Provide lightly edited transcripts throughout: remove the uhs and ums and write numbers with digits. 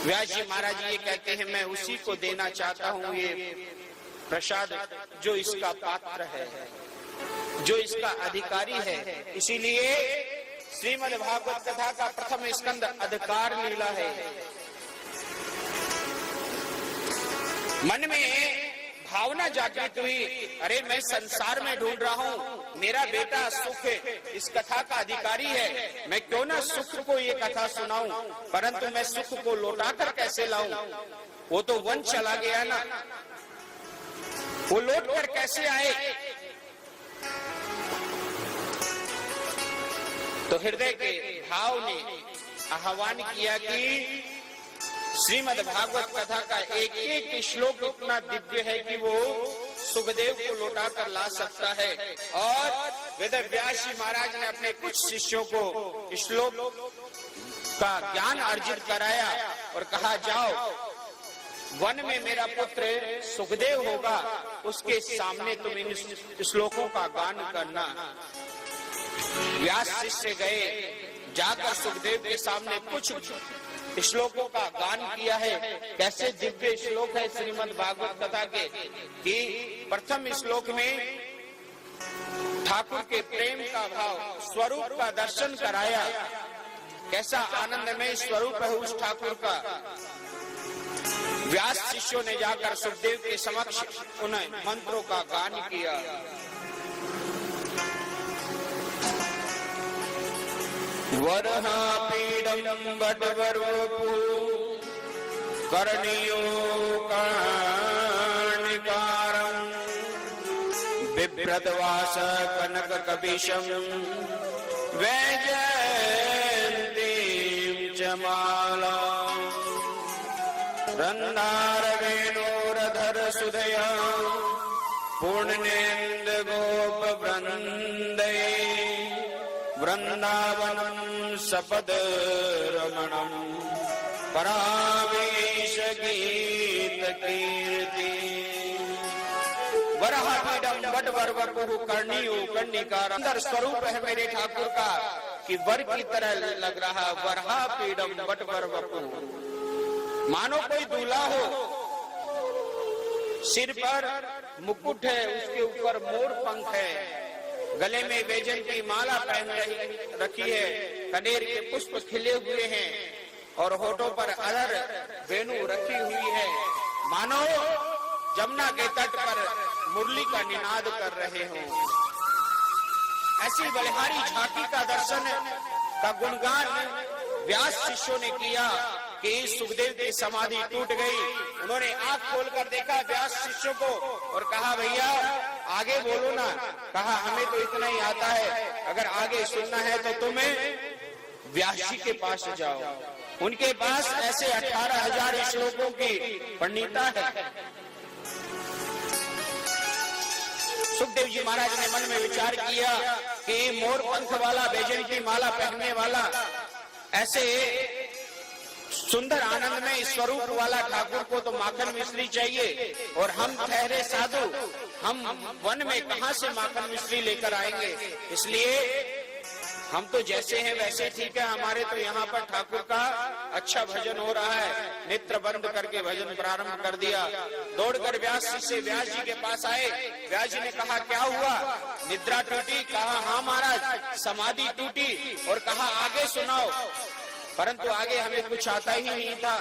व्यास जी महाराज ये कहते हैं मैं उसी को देना चाहता हूँ ये प्रसाद जो इसका पात्र है, जो इसका अधिकारी है। इसीलिए श्रीमद् भागवत कथा का प्रथम स्कंद अधिकार लीला है। मन में भावना जागृत हुई, अरे मैं संसार में ढूंढ रहा हूँ, मेरा बेटा सुख इस कथा का अधिकारी है, मैं क्यों ना सुख को ये कथा सुनाऊं, परंतु मैं सुख को लौटा कर कैसे लाऊं? वो तो वन चला गया ना, वो लौट कर कैसे आए? तो हृदय के भाव ने आह्वान किया कि श्रीमद् भागवत कथा का एक एक श्लोक इतना दिव्य है कि वो सुखदेव को लौटा कर ला सकता है। और वेद व्यास जी महाराज ने अपने कुछ शिष्यों को श्लोक का ज्ञान अर्जित कराया और कहा जाओ वन में मेरा पुत्र सुखदेव होगा, उसके सामने तुम इन श्लोकों का गान करना। व्यास शिष्य गए, जाकर सुखदेव के सामने कुछ श्लोकों का गान किया है। कैसे दिव्य श्लोक है श्रीमद् भागवत कथा के कि प्रथम श्लोक में ठाकुर के प्रेम का भाव, स्वरूप का दर्शन कराया। कैसा आनंदमय स्वरूप है उस ठाकुर का। व्यास शिष्यों ने जाकर सुखदेव के समक्ष उन मंत्रों का गान किया। वरहापीडं वटवरवपु कर्णियो कर्णिकारं बिभ्रतवास कनक कपिशं वैजयन्तीं च मालां रन्नारवेणोरधर सुदया पूर्णेन्दु गोपवृन्दै वृंदावनं सपद रमणं परावेश गीत कीर्ति। वरहापीडं वटवरवपु कर्णियो कर्णिकार। अंदर स्वरूप है मेरे ठाकुर का कि वर की तरह लग रहा। वरहापीडं वटवरवपु, मानो कोई दूल्हा हो, सिर पर मुकुट है, उसके ऊपर मोर पंख है, गले में वैजन की माला पहन रखी है, कनेर के पुष्प खिले हुए हैं और होठों पर अधर वेणु रखी हुई है, मानो जमुना के तट पर मुरली का निनाद कर रहे हो। ऐसी बलिहारी झांकी का दर्शन का गुणगान व्यास शिष्यों ने किया कि सुखदेव की समाधि टूट गई। उन्होंने आंख खोलकर देखा व्यास शिष्यों को और कहा भैया आगे बोलो ना। कहा हमें तो इतना ही आता है, अगर आगे सुनना है तो तुम्हें व्यास जी के पास जाओ, उनके पास ऐसे 18,000 श्लोकों की पंडिता है। सुखदेव जी महाराज ने मन में विचार किया कि मोर पंख वाला, वैजन की माला पहनने वाला, ऐसे सुंदर आनंद में स्वरूप वाला ठाकुर को तो माखन मिश्री चाहिए, और हम ठहरे साधु, हम वन में कहां से माखन मिश्री लेकर आएंगे? इसलिए हम तो जैसे हैं वैसे ठीक है, हमारे तो यहाँ पर ठाकुर का अच्छा भजन हो रहा है। नेत्र बंद करके भजन प्रारंभ कर दिया। दौड़कर व्यास जी से व्यास जी के पास आए। व्यास जी ने कहा क्या हुआ? निद्रा टूटी? कहा हाँ महाराज, समाधि टूटी। और कहा आगे सुनाओ, परंतु आगे हमें कुछ आता ही नहीं था।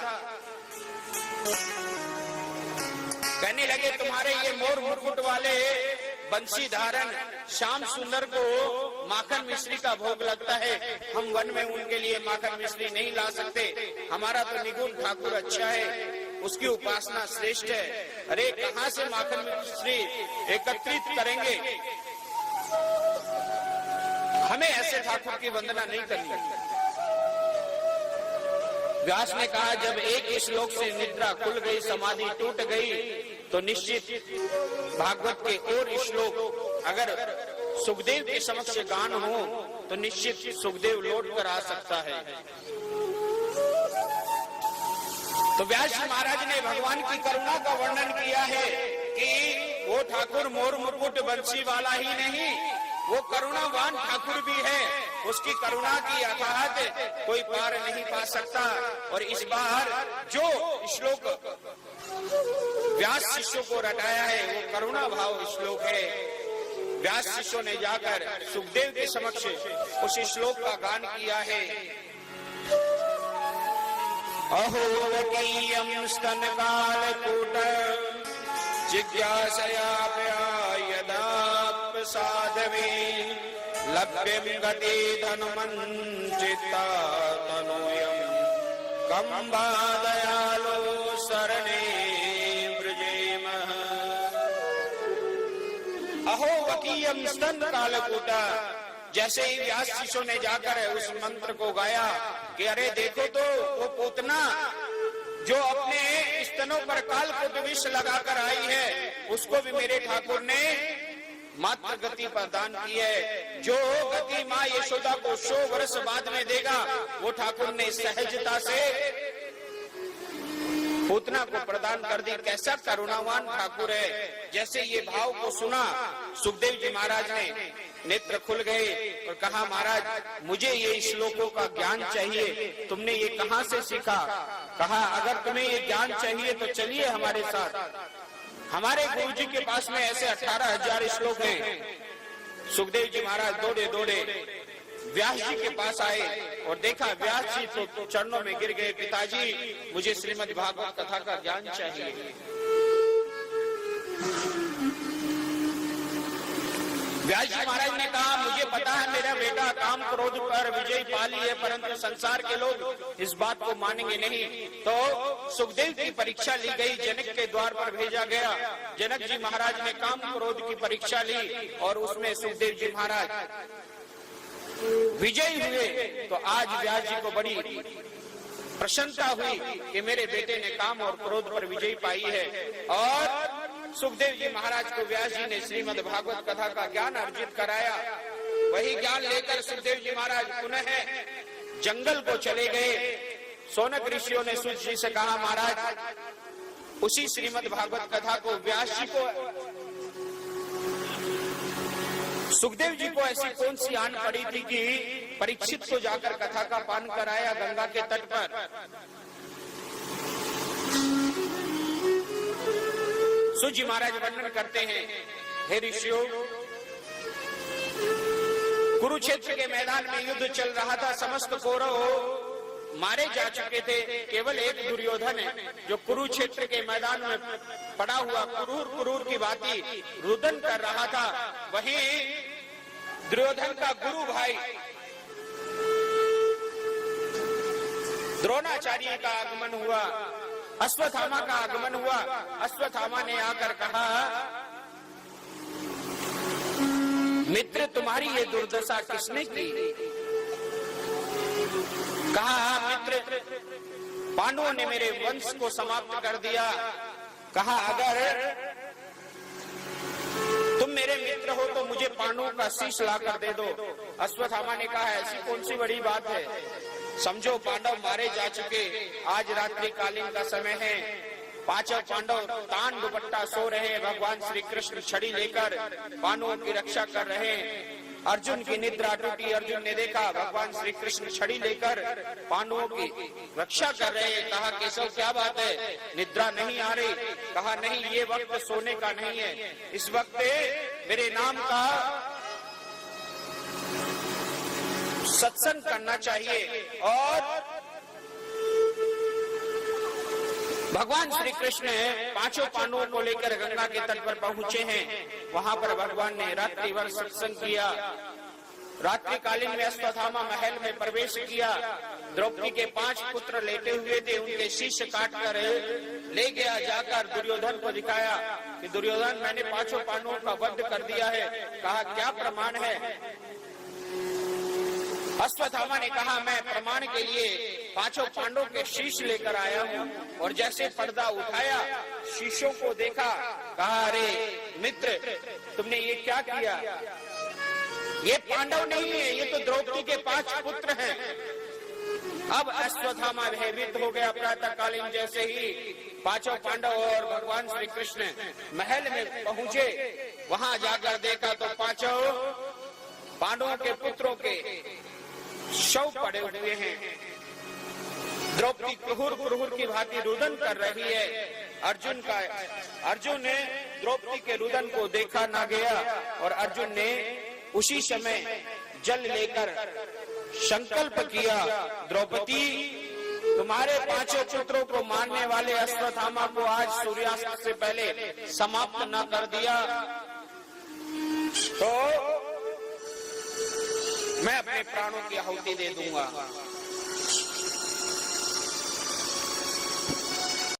कहने लगे तुम्हारे ये मोर मुकुट वाले बंसी धारण श्याम सुंदर को माखन मिश्री का भोग लगता है, हम वन में उनके लिए माखन मिश्री नहीं ला सकते। हमारा तो निगुण ठाकुर अच्छा है, उसकी उपासना श्रेष्ठ है। अरे कहां से माखन मिश्री एकत्रित करेंगे? हमें ऐसे ठाकुर की वंदना नहीं करनी। व्यास ने कहा जब एक श्लोक से निद्रा खुल गई, समाधि टूट गई, तो निश्चित भागवत के और श्लोक अगर सुखदेव के समक्ष गान हो तो निश्चित सुखदेव लौट कर आ सकता है। तो व्यास जी महाराज ने भगवान की करुणा का वर्णन किया है कि वो ठाकुर मोर मुकुट बंसी वाला ही नहीं, वो करुणावान ठाकुर भी है। उसकी करुणा की अथाहत कोई पार नहीं पा सकता। और इस बार जो श्लोक व्यास शिष्यों को रटाया है वो करुणा भाव श्लोक है। व्यास शिष्यों ने जाकर सुखदेव के समक्ष उस श्लोक का गान किया है। अहो वकीयं स्तनकालकूट जिज्ञासया यदापसादवे लभ्यं गते धनुमञ्चित्ता तनूयं कम्बा दयालो शरणे व्रजेम। अहो वकीयं स्तनकालकूट, जैसे ही व्यास शिष्यों ने जाकर उस मंत्र को गाया कि अरे देखो तो वो पूतना जो अपने स्तनों पर कालकूट विष लगाकर आई है, उसको भी मेरे ठाकुर ने मात्र गति प्रदान की है। जो गति माँ यशोदा को 100 वर्ष बाद में देगा, वो ठाकुर ने सहजता से पूतना को प्रदान कर दी। कैसा करुणावान ठाकुर है। जैसे ये भाव को सुना, सुखदेव जी महाराज ने नेत्र खुल गए और कहा, महाराज मुझे ये श्लोकों का ज्ञान चाहिए, तुमने ये कहाँ से सीखा? कहा, अगर तुम्हें ये ज्ञान चाहिए तो चलिए हमारे साथ। हमारे गुरु जी के पास में ऐसे 18,000 श्लोक हैं। सुखदेव जी महाराज दौड़े दौड़े व्यास जी के पास आए और देखा व्यास जी तो चरणों में गिर गए। पिताजी, मुझे श्रीमद् भागवत कथा का ज्ञान चाहिए। व्यास जी महाराज ने कहा, मुझे पता है मेरा बेटा काम क्रोध पर विजय पा ली है, परंतु संसार के लोग इस बात को मानेंगे नहीं। तो सुखदेव की परीक्षा ली गई, जनक के द्वार पर भेजा गया। जनक जी महाराज ने काम क्रोध की परीक्षा ली और उसमें सुखदेव जी महाराज विजयी हुए। तो आज व्यास जी को बड़ी प्रसन्नता हुई कि मेरे बेटे ने काम और क्रोध पर विजय पाई है। और सुखदेव जी महाराज को व्यास जी ने श्रीमद् भागवत कथा का ज्ञान अर्जित कराया। वही ज्ञान लेकर सुखदेव जी महाराज पुनः जंगल को चले गए। सोनक ऋषियों ने सूत जी से कहा, महाराज उसी श्रीमद् भागवत कथा को व्यास जी को, सुखदेव जी को ऐसी कौन सी आन पड़ी थी कि परीक्षित को जाकर कथा का पान कराया गंगा के तट पर। सूत जी महाराज वर्णन करते हैं, हे ऋषियों, कुरुक्षेत्र के मैदान में युद्ध चल रहा था। समस्त कौरव मारे जा चुके थे। केवल एक दुर्योधन है जो कुरुक्षेत्र के मैदान में पड़ा हुआ कुरूर की भांति रुदन कर रहा था। वहीं दुर्योधन का गुरु भाई द्रोणाचार्य का आगमन हुआ, अश्वत्थामा का आगमन हुआ। अश्वत्थामा ने आकर कहा, मित्र तुम्हारी ये दुर्दशा किसने की? कहा, मित्र पांडवों ने मेरे वंश को समाप्त कर दिया। कहा, अगर तुम मेरे मित्र हो तो मुझे पांडवों का शीश लाकर दे दो। अश्वत्थामा ने कहा, ऐसी कौन सी बड़ी बात है, समझो पांडव मारे जा चुके, आज रात्रि कालीन का समय है। पांचों पांडव तान दुपट्टा सो रहे हैं। भगवान श्री कृष्ण छड़ी लेकर पांडवों की रक्षा कर रहे हैं। अर्जुन की निद्रा टूटी। अर्जुन ने देखा भगवान श्री कृष्ण छड़ी लेकर पांडवों की रक्षा कर रहे हैं। कहा, केशव क्या बात है, निद्रा नहीं आ रही? कहा, नहीं, ये वक्त सोने का नहीं है। इस वक्त मेरे नाम का सत्संग करना चाहिए। और भगवान श्री कृष्ण पांचों पांडवों को लेकर गंगा के तट पर पहुंचे हैं। वहां पर भगवान ने रात्रि भर सत्संग किया। रात्रिकालीन में अश्वत्थामा महल में प्रवेश किया। द्रौपदी के 5 पुत्र लेटे हुए थे, उनके शीश काट कर ले गया। जाकर दुर्योधन को दिखाया कि दुर्योधन, मैंने 5 पांडवों का वध कर दिया है। कहा, क्या प्रमाण है? अश्वत्थामा ने कहा, मैं प्रमाण के लिए 5 पांडवों के शीश लेकर आया हूँ। और जैसे पर्दा उठाया, शीशों को देखा। कहा, अरे मित्र, तुमने ये क्या किया? ये पांडव नहीं है, ये तो द्रौपदी के 5 पुत्र हैं। अब अश्वत्थामा भयभीत हो गया। प्रातःकालीन जैसे ही 5 पांडव और भगवान श्री कृष्ण महल में पहुंचे, वहां जाकर देखा तो 5 पांडवों के पुत्रों के शव पड़े हुए हैं। द्रौपदी कुहुर कुहुर की भांति रुदन कर रही है। अर्जुन ने द्रौपदी के रुदन को देखा ना गया और अर्जुन ने उसी समय जल लेकर संकल्प किया, द्रौपदी तुम्हारे 5 पुत्रों को मारने वाले अश्वत्थामा को आज सूर्यास्त से पहले समाप्त न कर दिया तो मैं अपने प्राणों की आहुति दे दूंगा।